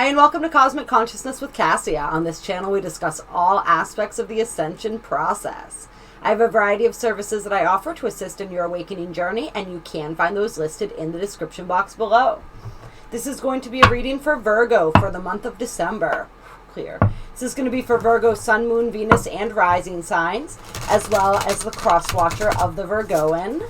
Hi and welcome to Cosmic Consciousness with Cassia. On this channel we discuss all aspects of the ascension process. I have a variety of services that I offer to assist in your awakening journey, and you can find those listed in the description box below. This is going to be a reading for Virgo for the month of December. Clear. This is going to be for Virgo, Sun, Moon, Venus, and Rising signs, as well as the cross-watcher of the Virgoan.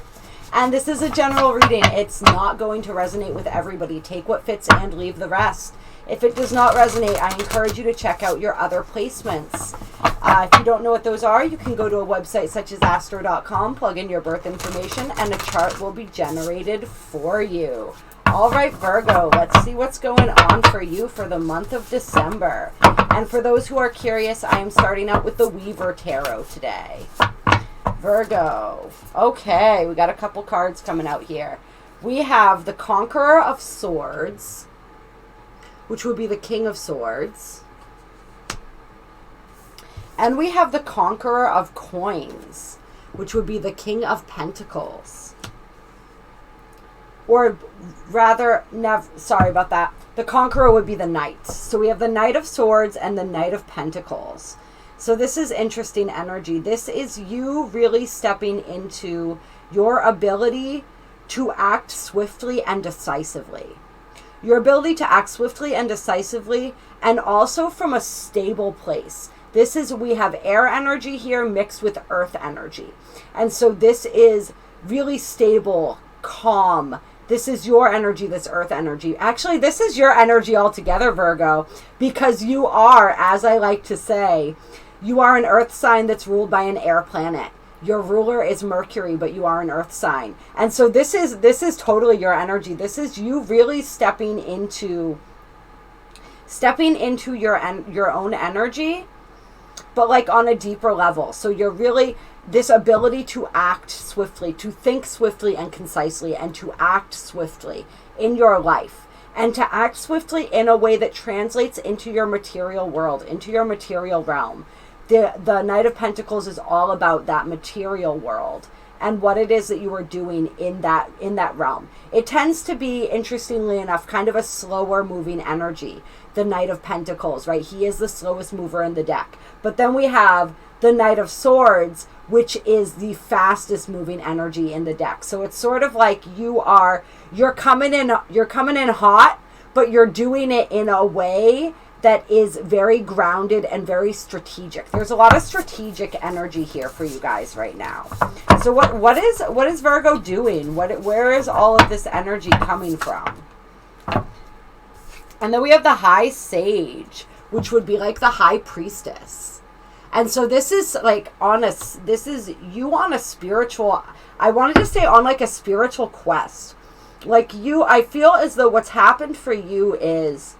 And this is a general reading. It's not going to resonate with everybody. Take what fits and leave the rest. If it does not resonate, I encourage you to check out your other placements. If you don't know what those are, you can go to a website such as Astro.com, plug in your birth information, and a chart will be generated for you. All right, Virgo, let's see what's going on for you for the month of December. And for those who are curious, I am starting out with the Weaver Tarot today. Virgo. Okay, we got a couple cards coming out here. We have the Conqueror of Swords, which would be the King of Swords. And we have the Conqueror of Coins, which would be the King of Pentacles. Or rather, sorry about that. The Conqueror would be the Knight. So we have the Knight of Swords and the Knight of Pentacles. So this is interesting energy. This is you really stepping into your ability to act swiftly and decisively. Your ability to act swiftly and decisively, and also from a stable place. This is, we have air energy here mixed with earth energy. And so this is really stable, calm. This is your energy, this earth energy. Actually, this is your energy altogether, Virgo, because you are, as I like to say, you are an earth sign that's ruled by an air planet. Your ruler is Mercury, but you are an earth sign. And so this is totally your energy. This is you really stepping into your own energy, but like on a deeper level. So you're really, this ability to act swiftly, to think swiftly and concisely, and to act swiftly in your life. And to act swiftly in a way that translates into your material world, into your material realm. The Knight of Pentacles is all about that material world and what it is that you are doing in that realm. It tends to be, interestingly enough, kind of a slower moving energy, the Knight of Pentacles, right? He is the slowest mover in the deck. But then we have the Knight of Swords, which is the fastest moving energy in the deck. So it's sort of like you're coming in hot, but you're doing it in a way that is very grounded and very strategic. There's a lot of strategic energy here for you guys right now. So what is Virgo doing? Where is all of this energy coming from? And then we have the High Sage, which would be like the High Priestess. And so this is like this is you on a spiritual, I wanted to say on like a spiritual quest. Like I feel as though what's happened for you is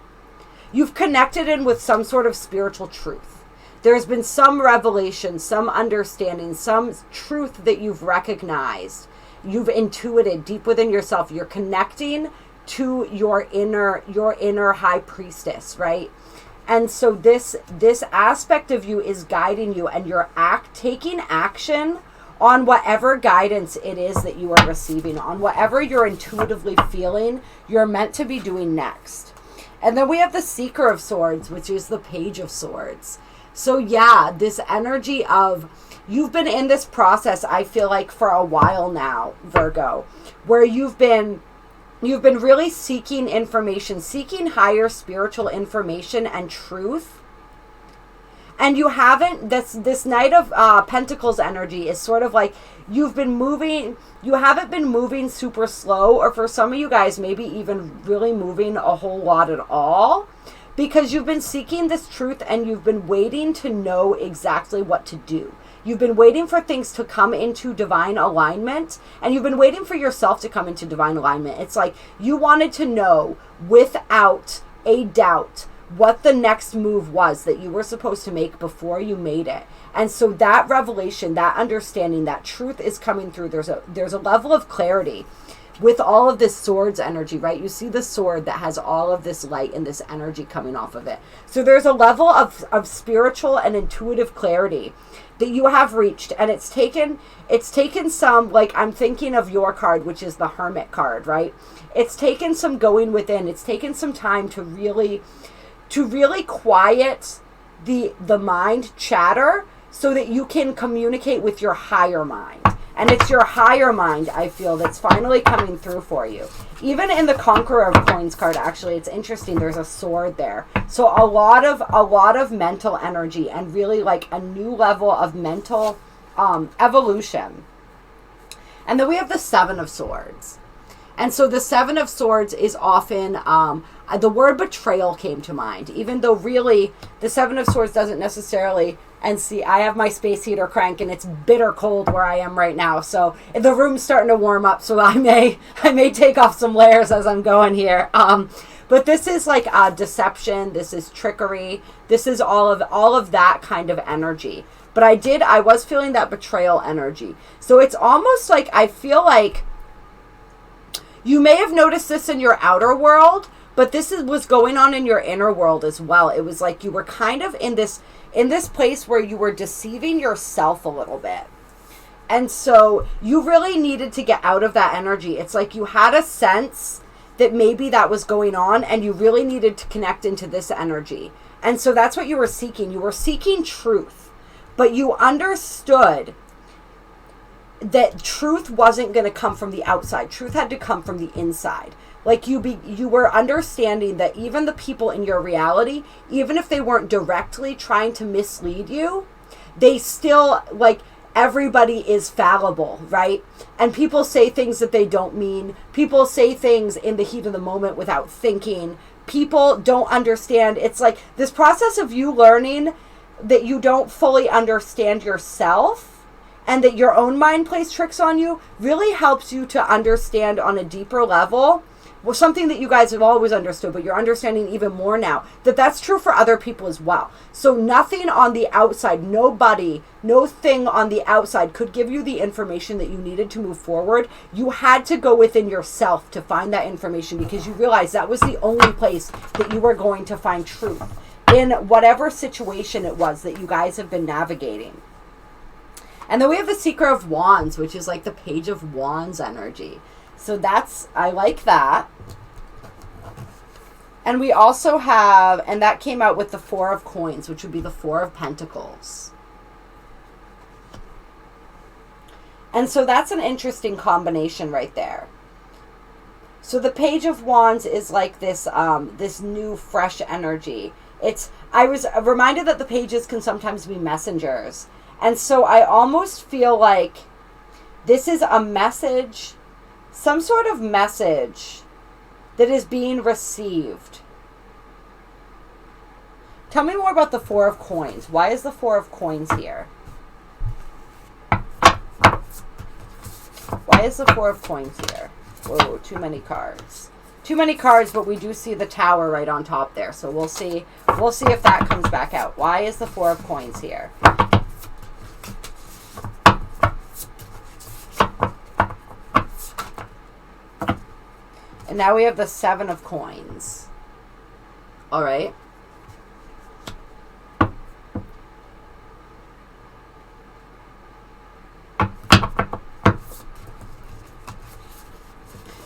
you've connected in with some sort of spiritual truth. There's been some revelation, some understanding, some truth that you've recognized. You've intuited deep within yourself. You're connecting to your inner high priestess, right? And so this aspect of you is guiding you, and you're taking action on whatever guidance it is that you are receiving, on whatever you're intuitively feeling you're meant to be doing next. And then we have the Seeker of Swords, which is the Page of Swords. So yeah, this energy of, you've been in this process, I feel like, for a while now, Virgo, where you've been really seeking information, seeking higher spiritual information and truth. And you haven't, this Knight of Pentacles energy is sort of like, you haven't been moving super slow, or for some of you guys, maybe even really moving a whole lot at all, because you've been seeking this truth and you've been waiting to know exactly what to do. You've been waiting for things to come into divine alignment, and you've been waiting for yourself to come into divine alignment. It's like you wanted to know without a doubt what the next move was that you were supposed to make before you made it. And so that revelation, that understanding, that truth is coming through. There's a level of clarity with all of this swords energy, right? You see the sword that has all of this light and this energy coming off of it. So there's a level of spiritual and intuitive clarity that you have reached, and it's taken some, like, I'm thinking of your card, which is the Hermit card, right? It's taken some going within. It's taken some time to really to really quiet the mind chatter so that you can communicate with your higher mind. And it's your higher mind, I feel, that's finally coming through for you. Even in the Conqueror of Coins card, actually, it's interesting. There's a sword there. So a lot of mental energy and really like a new level of mental evolution. And then we have the Seven of Swords. And so the Seven of Swords is often, the word betrayal came to mind, even though really the Seven of Swords doesn't necessarily, and see, I have my space heater cranking. It's bitter cold where I am right now. So the room's starting to warm up. So I may take off some layers as I'm going here. But this is like deception. This is trickery. This is all of that kind of energy. But I was feeling that betrayal energy. So it's almost like, I feel like you may have noticed this in your outer world, but this was going on in your inner world as well. It was like you were kind of in this place where you were deceiving yourself a little bit. And so you really needed to get out of that energy. It's like you had a sense that maybe that was going on and you really needed to connect into this energy. And so that's what you were seeking. You were seeking truth, but you understood that truth wasn't going to come from the outside. Truth had to come from the inside. Like you were understanding that even the people in your reality, even if they weren't directly trying to mislead you, they still, like, everybody is fallible, right? And people say things that they don't mean. People say things in the heat of the moment without thinking. People don't understand. It's like this process of you learning that you don't fully understand yourself and that your own mind plays tricks on you really helps you to understand on a deeper level. Well, something that you guys have always understood, but you're understanding even more now, that's true for other people as well. So nothing on the outside, nobody, no thing on the outside could give you the information that you needed to move forward. You had to go within yourself to find that information because you realized that was the only place that you were going to find truth in whatever situation it was that you guys have been navigating. And then we have the Seeker of Wands, which is like the Page of Wands energy. So I like that. And we also have, and that came out with the Four of Coins, which would be the Four of Pentacles. And so that's an interesting combination right there. So the Page of Wands is like this, this new, fresh energy. I was reminded that the pages can sometimes be messengers. And so I almost feel like this is a message, some sort of message that is being received. Tell me more about the Four of Coins. Why is the Four of Coins here? Why is the Four of Coins here? Whoa, too many cards. Too many cards, but we do see the Tower right on top there. So we'll see if that comes back out. Why is the Four of Coins here? And now we have the Seven of Coins. All right.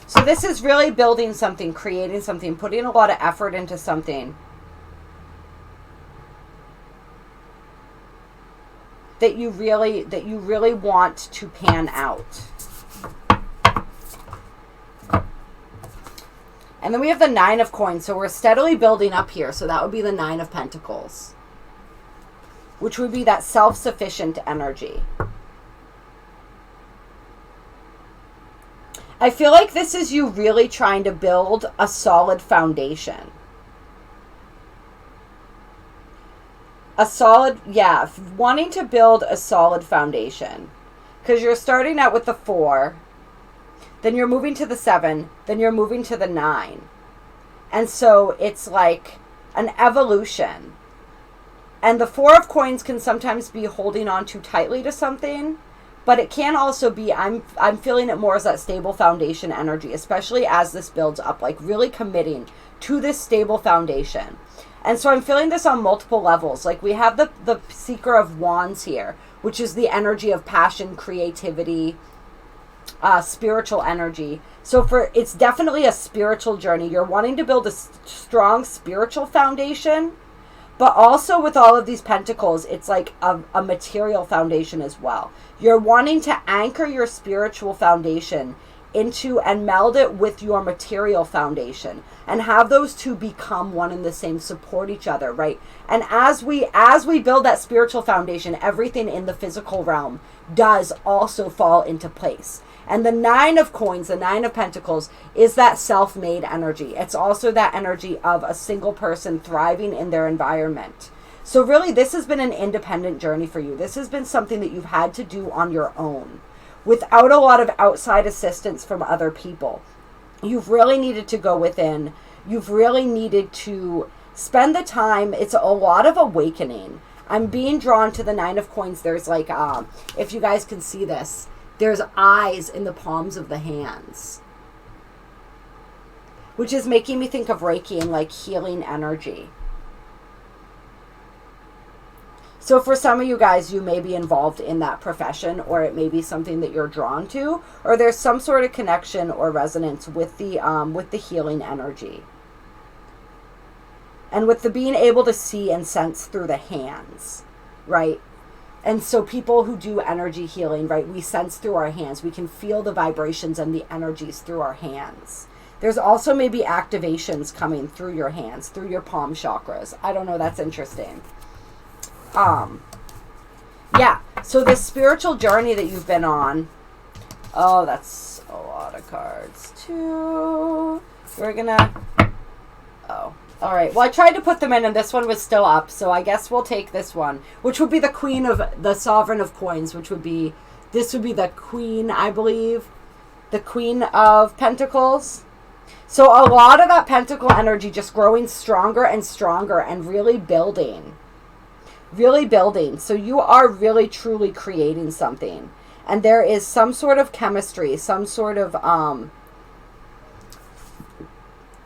So this is really building something, creating something, putting a lot of effort into something that you really want to pan out. And then we have the Nine of Coins. So we're steadily building up here. So that would be the Nine of Pentacles, which would be that self-sufficient energy. I feel like this is you really trying to build a solid foundation. Wanting to build a solid foundation. Because you're starting out with the 4. Then you're moving to the 7, then you're moving to the 9. And so it's like an evolution. And the Four of Coins can sometimes be holding on too tightly to something, but it can also be, I'm feeling it more as that stable foundation energy, especially as this builds up, like really committing to this stable foundation. And so I'm feeling this on multiple levels. Like we have the Seeker of Wands here, which is the energy of passion, creativity, spiritual energy. So it's definitely a spiritual journey. You're wanting to build a strong spiritual foundation, but also with all of these pentacles, it's like a material foundation as well. You're wanting to anchor your spiritual foundation into and meld it with your material foundation and have those two become one and the same, support each other, right? And as we build that spiritual foundation, everything in the physical realm does also fall into place. And the 9 of coins, the 9 of pentacles, is that self-made energy. It's also that energy of a single person thriving in their environment. So really, this has been an independent journey for you. This has been something that you've had to do on your own, without a lot of outside assistance from other people. You've really needed to go within. You've really needed to spend the time. It's a lot of awakening. I'm being drawn to the 9 of coins. There's like, if you guys can see this, there's eyes in the palms of the hands, which is making me think of Reiki and like healing energy. So for some of you guys, you may be involved in that profession, or it may be something that you're drawn to, or there's some sort of connection or resonance with the healing energy. And with the being able to see and sense through the hands, right? And so people who do energy healing, right, we sense through our hands. We can feel the vibrations and the energies through our hands. There's also maybe activations coming through your hands, through your palm chakras. I don't know, that's interesting. Yeah, so this spiritual journey that you've been on, oh, that's a lot of cards too. We're gonna, oh, all right. Well, I tried to put them in and this one was still up, so I guess we'll take this one, which would be the Queen of, the Sovereign of Coins, which would be, this would be the Queen, I believe, the Queen of Pentacles. So a lot of that pentacle energy just growing stronger and stronger and really building. Really building. So you are really truly creating something. And there is some sort of chemistry, some sort of,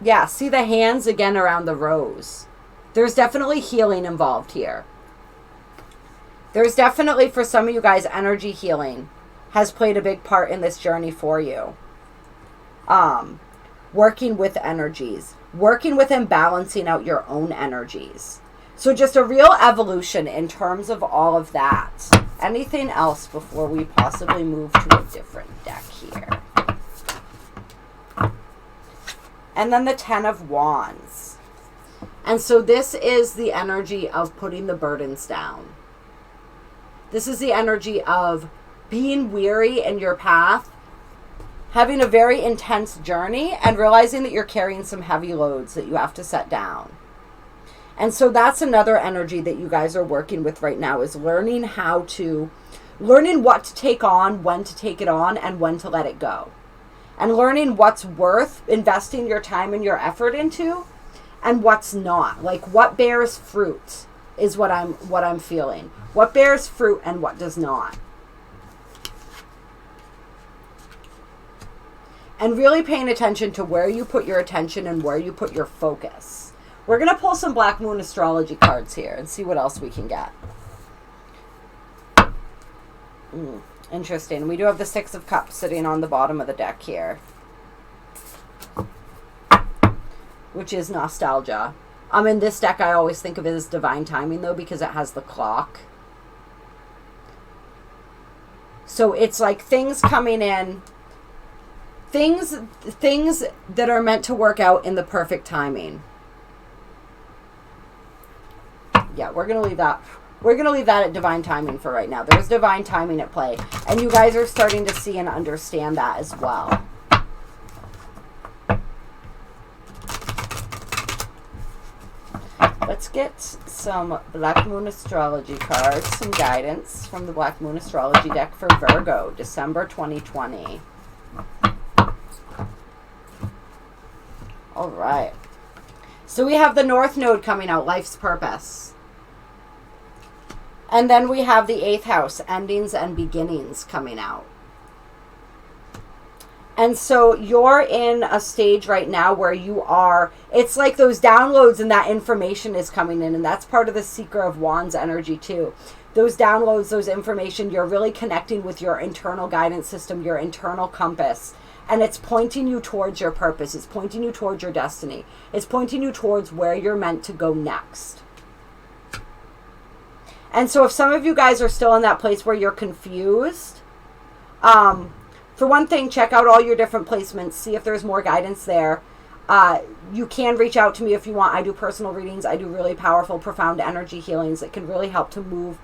yeah, see the hands again around the rose. There's definitely healing involved here. There's definitely, for some of you guys, energy healing has played a big part in this journey for you. Working with energies, working with and balancing out your own energies. So just a real evolution in terms of all of that. Anything else before we possibly move to a different deck here? And then the 10 of Wands. And so this is the energy of putting the burdens down. This is the energy of being weary in your path, having a very intense journey, and realizing that you're carrying some heavy loads that you have to set down. And so that's another energy that you guys are working with right now, is learning what to take on, when to take it on, and when to let it go. And learning what's worth investing your time and your effort into and what's not. Like what bears fruit is what I'm feeling. What bears fruit and what does not. And really paying attention to where you put your attention and where you put your focus. We're going to pull some Black Moon astrology cards here and see what else we can get. Interesting. We do have the 6 of Cups sitting on the bottom of the deck here, which is nostalgia. In this deck, I always think of it as divine timing, though, because it has the clock. So it's like things coming in, things that are meant to work out in the perfect timing. Yeah, we're going to leave that. We're going to leave that at divine timing for right now. There's divine timing at play. And you guys are starting to see and understand that as well. Let's get some Black Moon astrology cards, some guidance from the Black Moon astrology deck for Virgo, December 2020. All right. So we have the North Node coming out, life's purpose. And then we have the 8th house, endings and beginnings, coming out. And so you're in a stage right now where you are, it's like those downloads and that information is coming in. And that's part of the Seeker of Wands energy too. those downloads, those information, you're really connecting with your internal guidance system, your internal compass. And it's pointing you towards your purpose. It's pointing you towards your destiny. It's pointing you towards where you're meant to go next. And so if some of you guys are still in that place where you're confused, for one thing, check out all your different placements. See if there's more guidance there. You can reach out to me if you want. I do personal readings. I do really powerful, profound energy healings that can really help to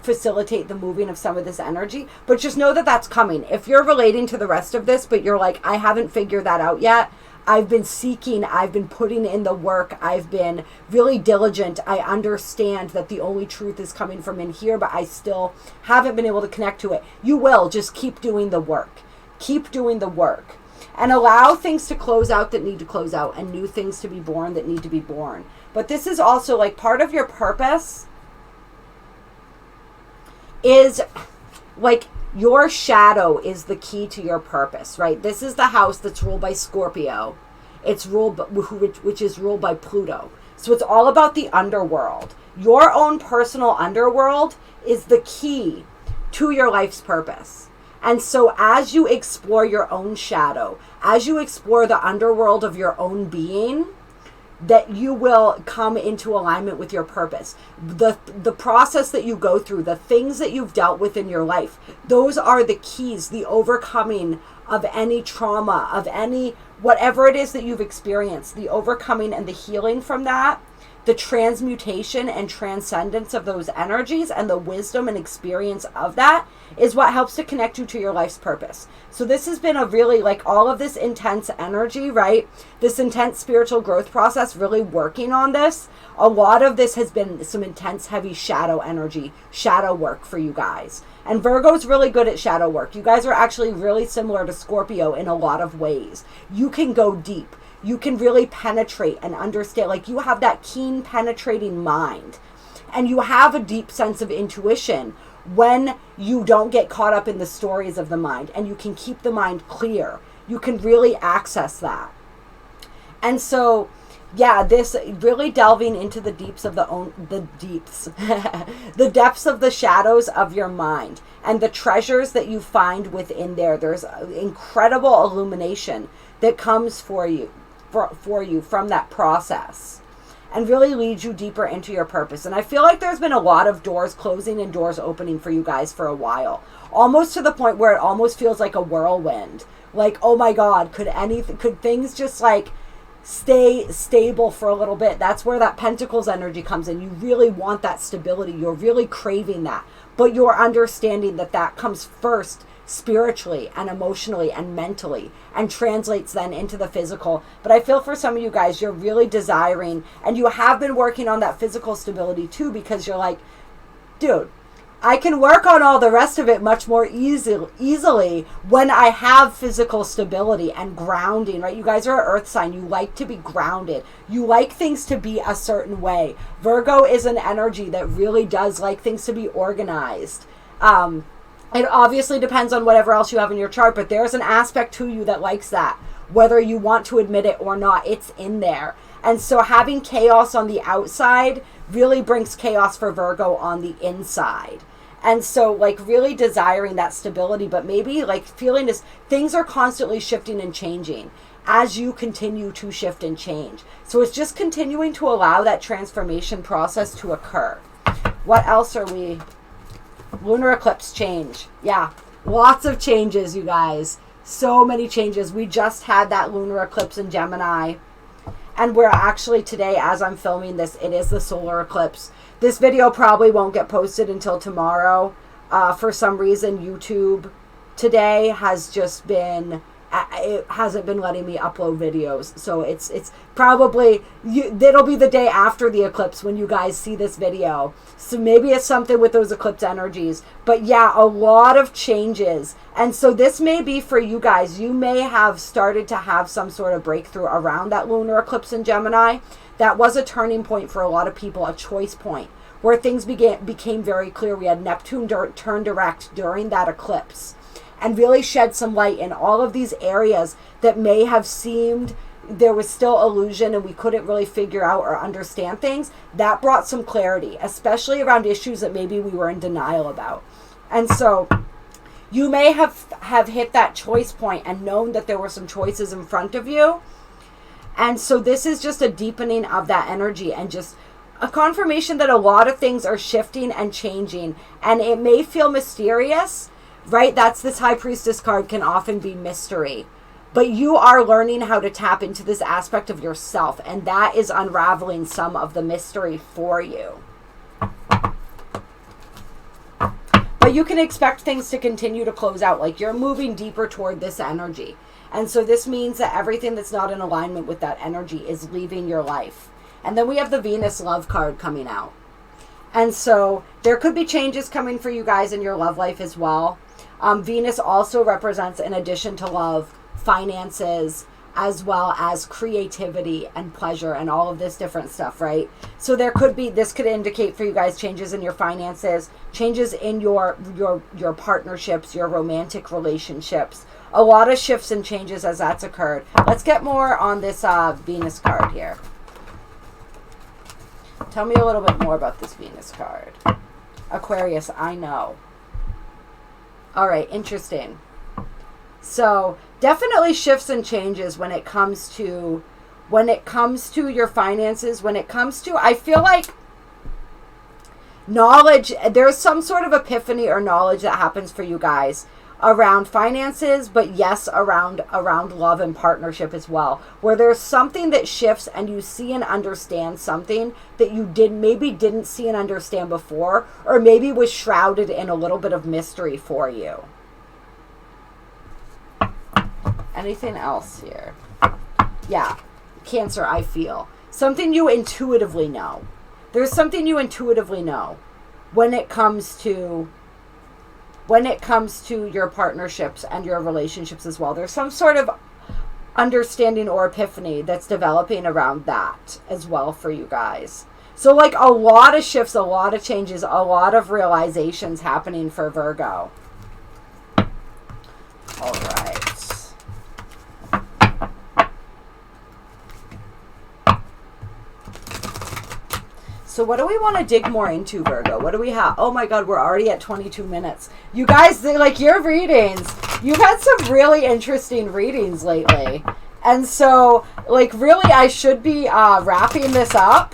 facilitate the moving of some of this energy. But just know that that's coming. If you're relating to the rest of this, but you're like, I haven't figured that out yet. I've been seeking, I've been putting in the work, I've been really diligent. I understand that the only truth is coming from in here, but I still haven't been able to connect to it. You will. Just keep doing the work. Keep doing the work. And allow things to close out that need to close out, and new things to be born that need to be born. But this is also like part of your purpose is like your shadow is the key to your purpose, right? This is the house that's ruled by Scorpio. It's ruled, which is ruled by Pluto. So it's all about the underworld. Your own personal underworld is the key to your life's purpose. And so as you explore your own shadow, as you explore the underworld of your own being, that you will come into alignment with your purpose. The process that you go through, the things that you've dealt with in your life, those are the keys, the overcoming of any trauma, of any, whatever it is that you've experienced, the overcoming and the healing from that, the transmutation and transcendence of those energies and the wisdom and experience of that is what helps to connect you to your life's purpose. So this has been a really, like, all of this intense energy, right? This intense spiritual growth process, really working on this. A lot of this has been some intense, heavy shadow energy, shadow work for you guys. And Virgo's really good at shadow work. You guys are actually really similar to Scorpio in a lot of ways. You can go deep. You can really penetrate and understand, like you have that keen penetrating mind, and you have a deep sense of intuition when you don't get caught up in the stories of the mind, and you can keep the mind clear. You can really access that. And so, yeah, this really delving into the deeps of the depths of the shadows of your mind and the treasures that you find within there. There's incredible illumination that comes for you from that process, and really leads you deeper into your purpose. And I feel like there's been a lot of doors closing and doors opening for you guys for a while, almost to the point where it almost feels like a whirlwind. Like, oh my God, could things just like stay stable for a little bit? That's where that Pentacles energy comes in. You really want that stability. You're really craving that, but you're understanding that that comes first spiritually and emotionally and mentally, and translates then into the physical. But I feel for some of you guys, you're really desiring, and you have been working on that physical stability too, because you're like, dude, I can work on all the rest of it much more easily when I have physical stability and grounding, right? You guys are an earth sign. You like to be grounded. You like things to be a certain way. Virgo is an energy that really does like things to be organized. It obviously depends on whatever else you have in your chart, but there's an aspect to you that likes that. Whether you want to admit it or not, it's in there. And so having chaos on the outside really brings chaos for Virgo on the inside. And so, like, really desiring that stability, but maybe like feeling as things are constantly shifting and changing as you continue to shift and change. So it's just continuing to allow that transformation process to occur. What else are we? Lunar eclipse change. Yeah, lots of changes, you guys. So many changes. We just had that lunar eclipse in Gemini. And we're actually today, as I'm filming this, it is the solar eclipse. This video probably won't get posted until tomorrow. For some reason, YouTube today has just been, it hasn't been letting me upload videos. So it's probably, it'll be the day after the eclipse when you guys see this video. So maybe it's something with those eclipse energies. But yeah, a lot of changes. And so this may be for you guys. You may have started to have some sort of breakthrough around that lunar eclipse in Gemini. That was a turning point for a lot of people, a choice point, where things became very clear. We had Neptune turn direct during that eclipse, and really shed some light in all of these areas that may have seemed there was still illusion and we couldn't really figure out or understand things, that brought some clarity, especially around issues that maybe we were in denial about. And so you may have hit that choice point and known that there were some choices in front of you. And so this is just a deepening of that energy and just a confirmation that a lot of things are shifting and changing. And it may feel mysterious, right? That's this High Priestess card, can often be mystery. But you are learning how to tap into this aspect of yourself, and that is unraveling some of the mystery for you. But you can expect things to continue to close out, like you're moving deeper toward this energy. And so this means that everything that's not in alignment with that energy is leaving your life. And then we have the Venus love card coming out. And so there could be changes coming for you guys in your love life as well. Venus also represents, in addition to love, finances, as well as creativity and pleasure and all of this different stuff, right? So there could be, this could indicate for you guys changes in your finances, changes in your partnerships, your romantic relationships, a lot of shifts and changes as that's occurred. Let's get more on this Venus card here. Tell me a little bit more about this Venus card. Aquarius, I know. All right, interesting. So definitely shifts and changes when it comes to your finances, when it comes to, I feel like knowledge, there's some sort of epiphany or knowledge that happens for you guys around finances, but yes, around love and partnership as well, where there's something that shifts and you see and understand something that you maybe didn't see and understand before, or maybe was shrouded in a little bit of mystery for you. Anything else here? Yeah, Cancer, I feel something you intuitively know. There's something you intuitively know when it comes to your partnerships and your relationships as well. There's some sort of understanding or epiphany that's developing around that as well for you guys. So like a lot of shifts, a lot of changes, a lot of realizations happening for Virgo. All right. So what do we want to dig more into, Virgo? What do we have? Oh my God, we're already at 22 minutes. You guys, like your readings, you've had some really interesting readings lately. And so, like, really, I should be wrapping this up.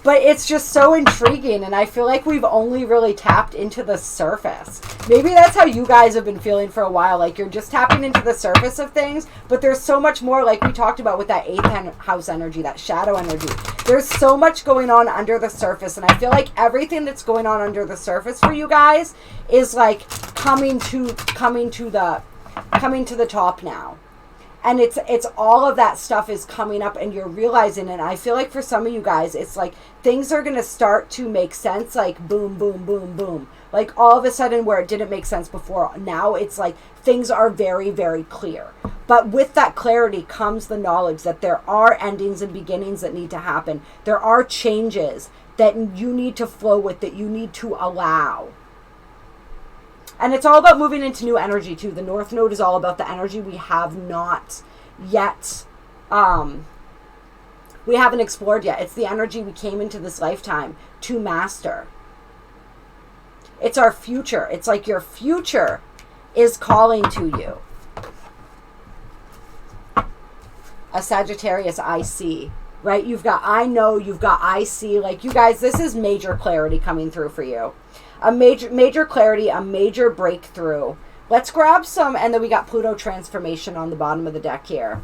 But it's just so intriguing, and I feel like we've only really tapped into the surface. Maybe that's how you guys have been feeling for a while, like you're just tapping into the surface of things, but there's so much more, like we talked about with that 8th house energy, that shadow energy. There's so much going on under the surface, and I feel like everything that's going on under the surface for you guys is like coming to the top now. And it's all of that stuff is coming up and you're realizing it. And I feel like for some of you guys, it's like things are going to start to make sense, like boom, boom, boom, boom. Like all of a sudden where it didn't make sense before, now it's like things are very, very clear. But with that clarity comes the knowledge that there are endings and beginnings that need to happen. There are changes that you need to flow with, that you need to allow. And it's all about moving into new energy too. The North Node is all about the energy we have not yet, we haven't explored yet. It's the energy we came into this lifetime to master. It's our future. It's like your future is calling to you. A Sagittarius, I see. Right? You've got I know, you've got I see. Like you guys, this is major clarity coming through for you. A major clarity, a major breakthrough. Let's grab some, and then we got Pluto transformation on the bottom of the deck here.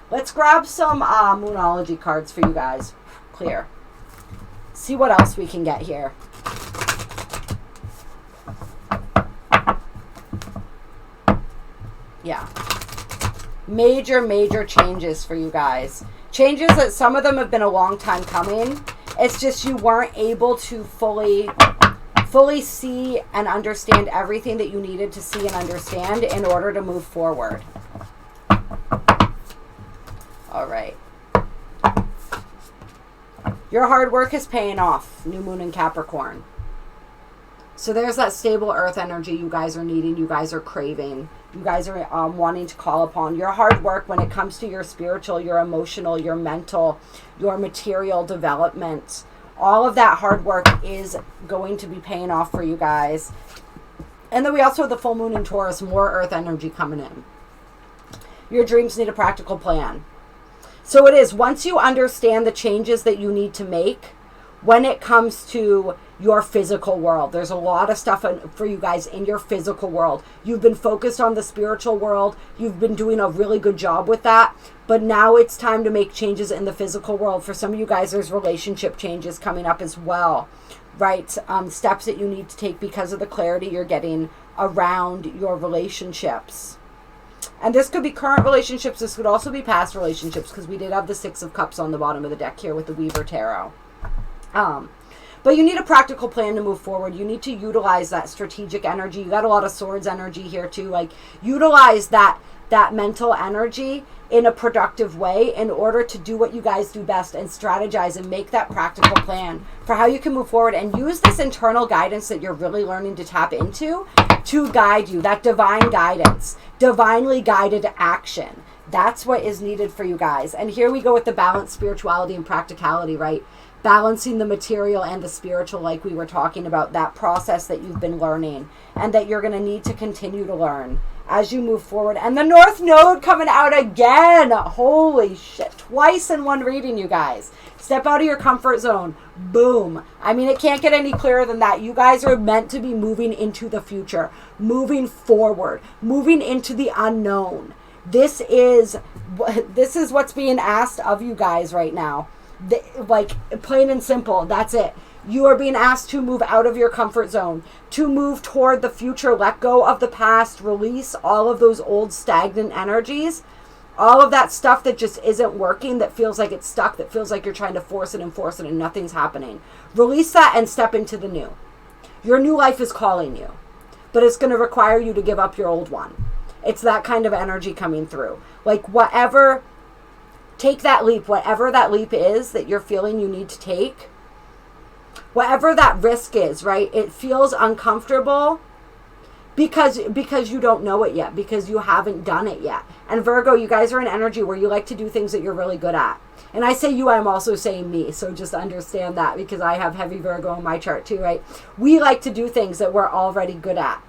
Let's grab some Moonology cards for you guys. Clear. See what else we can get here. Yeah. Major changes for you guys. Changes that some of them have been a long time coming. It's just you weren't able to fully see and understand everything that you needed to see and understand in order to move forward. All right. Your hard work is paying off, New Moon in Capricorn. So there's that stable earth energy you guys are needing, you guys are craving. you guys are wanting to call upon. Your hard work when it comes to your spiritual, your emotional, your mental, your material development. All of that hard work is going to be paying off for you guys. And then we also have the full moon in Taurus, more earth energy coming in. Your dreams need a practical plan. So it is, once you understand the changes that you need to make when it comes to your physical world, there's a lot of stuff for you guys in your physical world. You've been focused on the spiritual world. You've been doing a really good job with that. But now it's time to make changes in the physical world. For some of you guys, there's relationship changes coming up as well, right? Steps that you need to take because of the clarity you're getting around your relationships. And this could be current relationships. This could also be past relationships, because we did have the Six of Cups on the bottom of the deck here with the Weaver Tarot. But you need a practical plan to move forward. You need to utilize that strategic energy. You got a lot of swords energy here too. Like, utilize that mental energy in a productive way in order to do what you guys do best and strategize and make that practical plan for how you can move forward, and use this internal guidance that you're really learning to tap into to guide you. That divine guidance, divinely guided action. That's what is needed for you guys. And here we go with the balance, spirituality and practicality, right? Balancing the material and the spiritual, like we were talking about, that process that you've been learning and that you're going to need to continue to learn as you move forward. And the North Node coming out again. Holy shit. Twice in one reading, you guys. Step out of your comfort zone. Boom. I mean, it can't get any clearer than that. You guys are meant to be moving into the future, moving forward, moving into the unknown. This is what's being asked of you guys right now. Like, plain and simple, that's it. You are being asked to move out of your comfort zone, to move toward the future, let go of the past, release all of those old stagnant energies, all of that stuff that just isn't working, that feels like it's stuck, that feels like you're trying to force it and nothing's happening. Release that and step into the new. Your new life is calling you, but it's going to require you to give up your old one. It's that kind of energy coming through. Like, whatever... Take that leap, whatever that leap is that you're feeling you need to take. Whatever that risk is, right? It feels uncomfortable because you don't know it yet, because you haven't done it yet. And Virgo, you guys are an energy where you like to do things that you're really good at. And I say you, I'm also saying me. So just understand that, because I have heavy Virgo in my chart too, right? We like to do things that we're already good at.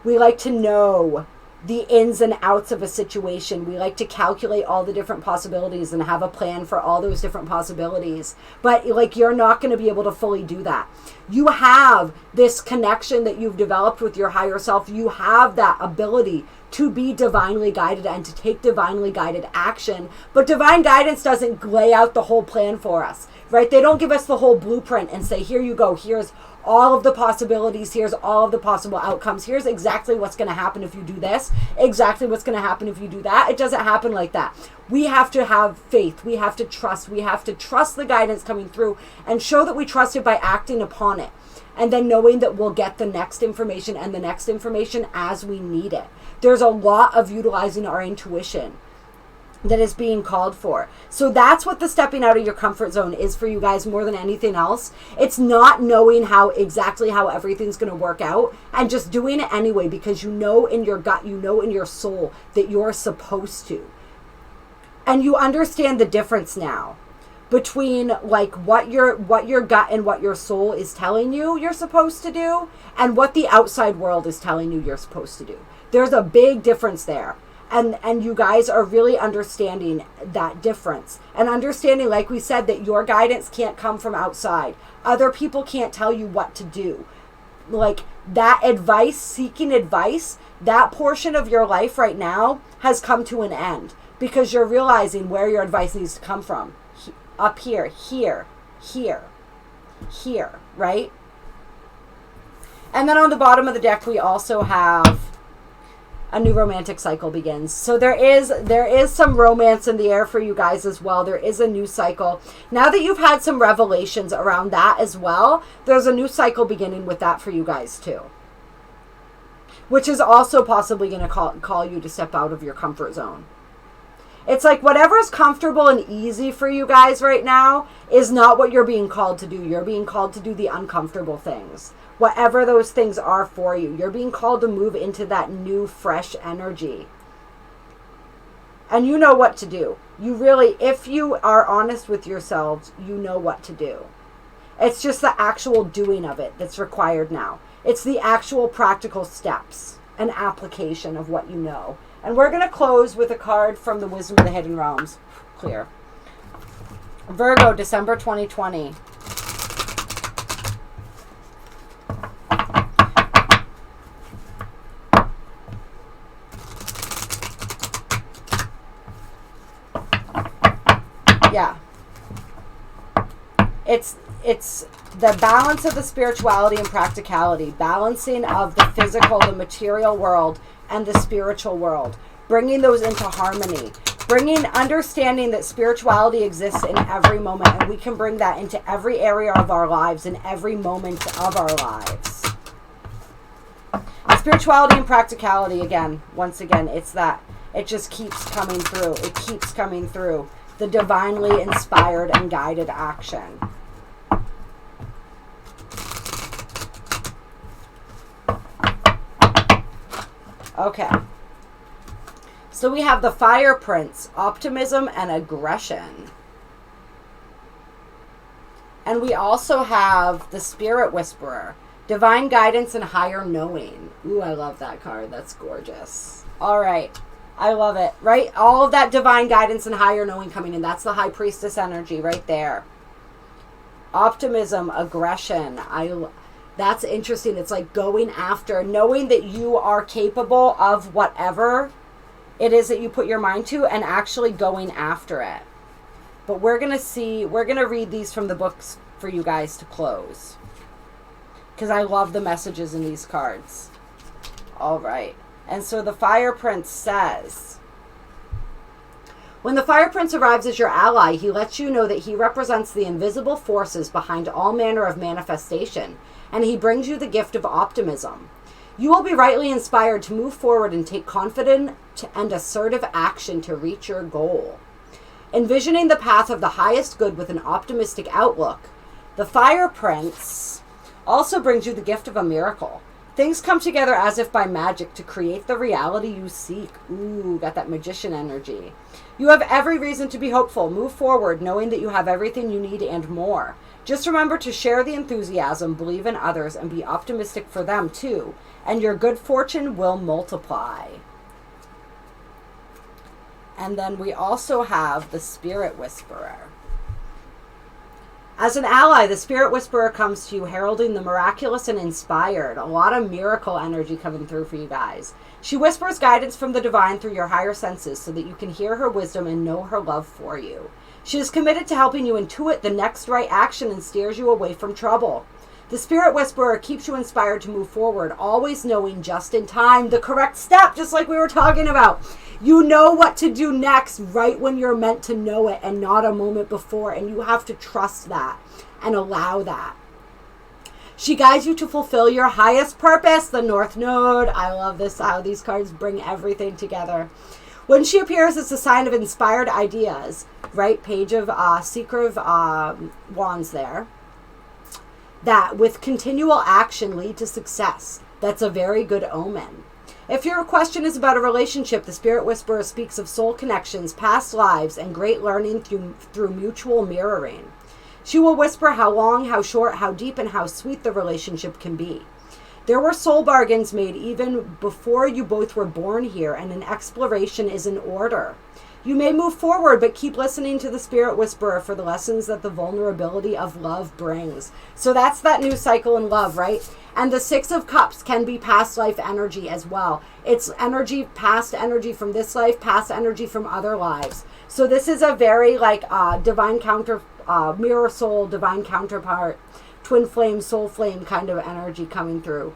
We like to know the ins and outs of a situation. We like to calculate all the different possibilities and have a plan for all those different possibilities. But like, you're not going to be able to fully do that. You have this connection that you've developed with your higher self. You have that ability to be divinely guided and to take divinely guided action. But divine guidance doesn't lay out the whole plan for us, right? They don't give us the whole blueprint and say, here you go, here's all of the possibilities, here's all of the possible outcomes, here's exactly what's going to happen if you do this, exactly what's going to happen if you do that. It doesn't happen like that. We have to have faith. We have to trust the guidance coming through and show that we trust it by acting upon it, and then knowing that we'll get the next information and the next information as we need it. There's a lot of utilizing our intuition that is being called for. So that's what the stepping out of your comfort zone is for you guys more than anything else. It's not knowing exactly how everything's going to work out and just doing it anyway, because you know in your gut, you know in your soul that you're supposed to. And you understand the difference now between like what your gut and what your soul is telling you you're supposed to do and what the outside world is telling you you're supposed to do. There's a big difference there. And you guys are really understanding that difference. And understanding, like we said, that your guidance can't come from outside. Other people can't tell you what to do. Like, that advice, seeking advice, that portion of your life right now has come to an end. Because you're realizing where your advice needs to come from. Up here, here, right? And then on the bottom of the deck, we also have a new romantic cycle begins. So there is some romance in the air for you guys as well. There is a new cycle. Now that you've had some revelations around that as well, there's a new cycle beginning with that for you guys too. Which is also possibly going to call you to step out of your comfort zone. It's like whatever's comfortable and easy for you guys right now is not what you're being called to do. You're being called to do the uncomfortable things. Whatever those things are for you. You're being called to move into that new, fresh energy. And you know what to do. You really, if you are honest with yourselves, you know what to do. It's just the actual doing of it that's required now. It's the actual practical steps and application of what you know. And we're going to close with a card from the Wisdom of the Hidden Realms. Clear. Virgo, December 2020. Yeah. It's the balance of the spirituality and practicality, balancing of the physical, the material world, and the spiritual world, bringing those into harmony, understanding that spirituality exists in every moment, and we can bring that into every area of our lives, in every moment of our lives. Spirituality and practicality, once again, it's that. It just keeps coming through. It keeps coming through. The divinely inspired and guided action. Okay. So we have the Fire Prince, optimism and aggression. And we also have the Spirit Whisperer, divine guidance and higher knowing. Ooh, I love that card. That's gorgeous. All right. I love it, right? All of that divine guidance and higher knowing coming in. That's the High Priestess energy right there. Optimism, aggression. That's interesting. It's like going after, knowing that you are capable of whatever it is that you put your mind to and actually going after it. But we're going to read these from the books for you guys to close. Because I love the messages in these cards. All right. And so the Fire Prince says, when the Fire Prince arrives as your ally, he lets you know that he represents the invisible forces behind all manner of manifestation, and he brings you the gift of optimism. You will be rightly inspired to move forward and take confident and assertive action to reach your goal. Envisioning the path of the highest good with an optimistic outlook, the Fire Prince also brings you the gift of a miracle. Things come together as if by magic to create the reality you seek. Ooh, got that magician energy. You have every reason to be hopeful. Move forward, knowing that you have everything you need and more. Just remember to share the enthusiasm, believe in others, and be optimistic for them too. And your good fortune will multiply. And then we also have the Spirit Whisperer. As an ally, the Spirit Whisperer comes to you heralding the miraculous and inspired. A lot of miracle energy coming through for you guys. She whispers guidance from the divine through your higher senses so that you can hear her wisdom and know her love for you. She is committed to helping you intuit the next right action and steers you away from trouble. The Spirit Whisperer keeps you inspired to move forward, always knowing just in time the correct step, just like we were talking about. You know what to do next right when you're meant to know it and not a moment before, and you have to trust that and allow that. She guides you to fulfill your highest purpose, the North Node. I love this, how these cards bring everything together. When she appears, it's a sign of inspired ideas, right? Page of Seeker of Wands there. That with continual action lead to success. That's a very good omen. If your question is about a relationship, the Spirit Whisperer speaks of soul connections, past lives, and great learning through mutual mirroring. She will whisper how long, how short, how deep, and how sweet the relationship can be. There were soul bargains made even before you both were born here, and an exploration is in order. You may move forward, but keep listening to the Spirit Whisperer for the lessons that the vulnerability of love brings. So that's that new cycle in love, right? And the Six of Cups can be past life energy as well. It's energy, past energy from this life, past energy from other lives. So this is a very like divine counter, mirror soul, divine counterpart, twin flame, soul flame kind of energy coming through.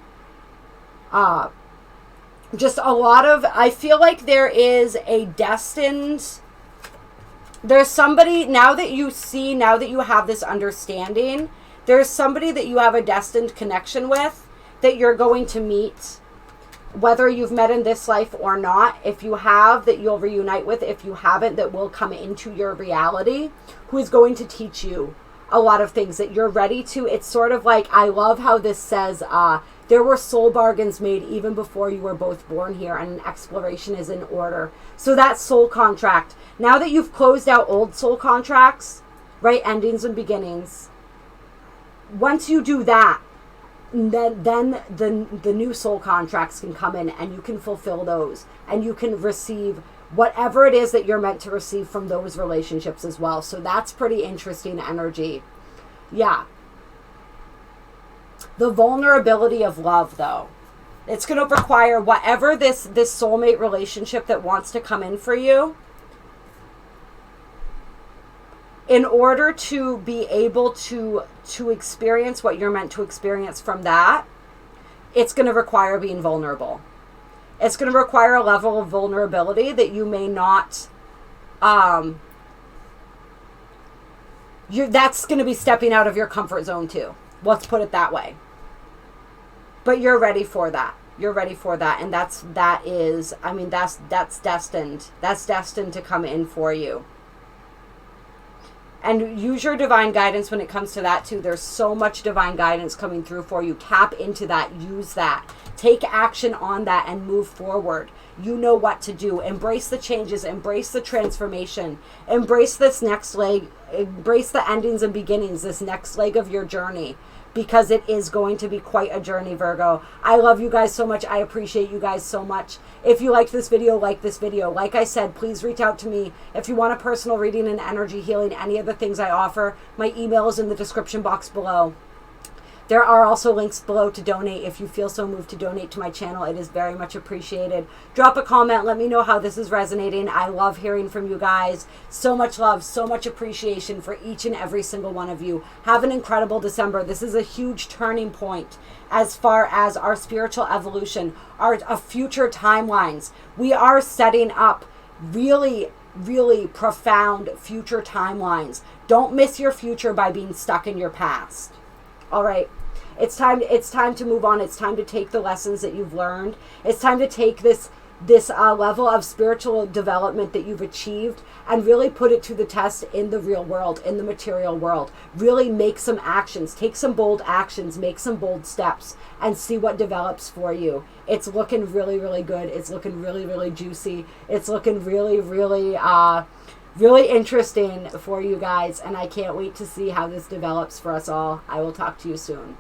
Just a lot of, I feel like there is a destined, there's somebody, now that you have this understanding, there's somebody that you have a destined connection with that you're going to meet whether you've met in this life or not. If you have, that you'll reunite with. If you haven't, that will come into your reality, who is going to teach you a lot of things that you're ready to. It's sort of like, I love how this says, there were soul bargains made even before you were both born here, and an exploration is in order. So that soul contract, now that you've closed out old soul contracts, right, endings and beginnings, once you do that, then the new soul contracts can come in, and you can fulfill those, and you can receive whatever it is that you're meant to receive from those relationships as well. So that's pretty interesting energy. Yeah. The vulnerability of love, though. It's going to require whatever this soulmate relationship that wants to come in for you, in order to be able to experience what you're meant to experience from that, it's going to require being vulnerable. It's going to require a level of vulnerability that you may not, that's going to be stepping out of your comfort zone too. Let's put it that way. But you're ready for that. You're ready for that. And that's destined. That's destined to come in for you. And use your divine guidance when it comes to that too. There's so much divine guidance coming through for you. Tap into that. Use that. Take action on that and move forward. You know what to do. Embrace the changes. Embrace the transformation. Embrace this next leg. Embrace the endings and beginnings. This next leg of your journey. Because it is going to be quite a journey, Virgo. I love you guys so much. I appreciate you guys so much. If you liked this video, like this video. Like I said, please reach out to me. If you want a personal reading and energy healing, any of the things I offer, my email is in the description box below. There are also links below to donate if you feel so moved to donate to my channel. It is very much appreciated. Drop a comment. Let me know how this is resonating. I love hearing from you guys. So much love, so much appreciation for each and every single one of you. Have an incredible December. This is a huge turning point as far as our spiritual evolution, our future timelines. We are setting up really profound future timelines. Don't miss your future by being stuck in your past. All right, it's time to move on. It's time to take the lessons that you've learned. It's time to take this level of spiritual development that you've achieved and really put it to the test in the real world, in the material world. Really make some actions, take some bold actions, make some bold steps, and see what develops for you. It's looking really good. It's looking really juicy. It's looking really interesting for you guys, and I can't wait to see how this develops for us all. I will talk to you soon.